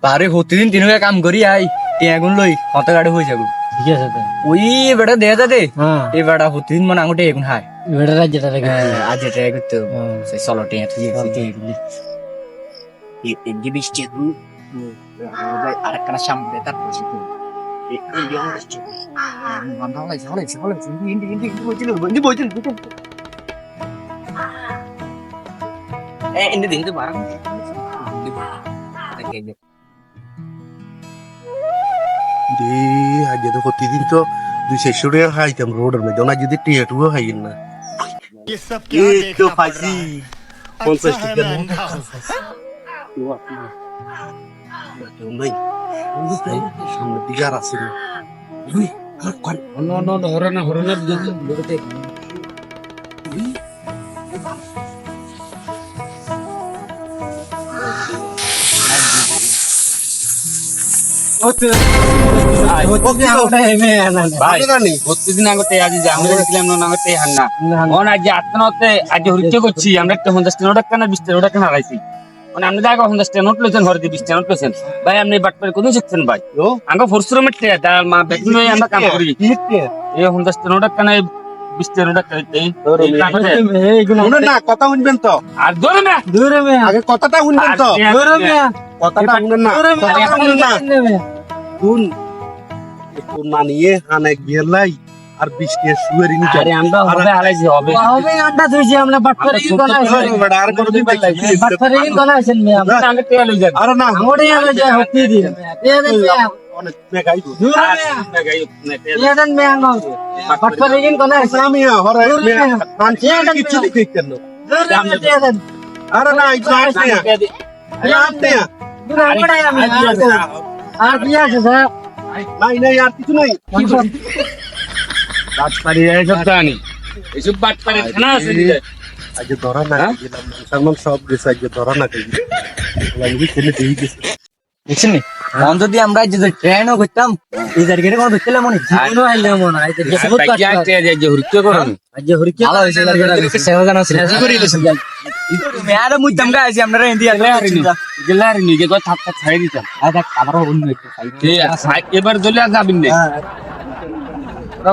পারে প্রতিদিন তিনটা কাম করি আই টিয়াগুন লই কত গাড়ি হয়ে যাবো ঠিক আছে তো ওই বেটা দেয়া যাতে হ্যাঁ এই বেটা প্রতিদিন মানে আঙুটে এখন হাই বেটা রাজ্যটা রেখে আজ এটা করতে সেই চলো টিয়া ঠিক আছে এই বৃষ্টি আরেকখানা সামনে তারপর আগে তো প্রতিদিন তো 200 টাকা খাইতাম রোডের মধ্যে না যদি টিয়াটুও খাইন না ये सब क्या देखना पड़ रहा है 50 अच्छा है টাকা मैं अंधा हूँ নাই সামনের দিকে আর আছে না হরনের যদি প্রতিদিন আগতে আজ যে আমরা দেখলাম না আগতে হান না অন আজ আত্মনতে আজ হরিচে করছি আমরা একটা 50 টাকা না 20 টাকা না রাইছি মানে আপনি জায়গা 50 টাকা নোট লইছেন হরদি 20 টাকা নোট লইছেন ভাই আপনি বাটপারে কোন শিখছেন ভাই আঙ্গ পরিশ্রমের টাকা তার মা বেতন হয়ে আমরা কাম করি এই 50 টাকা না 20 টাকা দেই শুনুন না কথা শুনবেন তো আর ধরে না আগে কথাটা শুনবেন তো কথাটা শুনবেন না কথাটা শুনুন না শুন একটু মানিয়ে হানে গেলাই আর বৃষ্টি শুয়ে রিং আরে আমরা হবে হালাইছি হবে হবে আন্ডা ধুইছি আমরা বাটপারে কি গলা আছে আর করে দিন বাটপারে কি গলা আছেন মে আমরা আগে তেল লই যান আরে না মোড়ে আমরা যা হতি দিন অনেক মেগাই এদেন মে আঙ্গ বাটপারে কি গলা আছে আমি হরে মানছি কিছু দেখতেন না আরে না এই আপনি আপনি আর কি আছে স্যার নাই নাই আর কিছু নাই বাটপারি সব জানি এসব বাটপারি খানা আছে আজ ধরা না সালমান সব গেছে আজ ধরা না কই লাগি ছেলে দেই গেছে দেখছেন নি অন যদি আমরা যদি ট্রেনও করতাম এই জায়গায় কোনো দেখতে মনে জীবনও আইলে মনে হয় যে বহুত কি আইতে যে হরিচে করুন আজ হরিকে ভালো হইছে জায়গাটা সেবা জানা ছিল কি করি দিছেন মেয়ার মুইতাম গাইছি আমরা ইন্ডিয়া গেলারি নি যে থাপ থাপ ছাই দিতাম আদা আবার অন্য একটু এবার চলে যাবেন না ওরা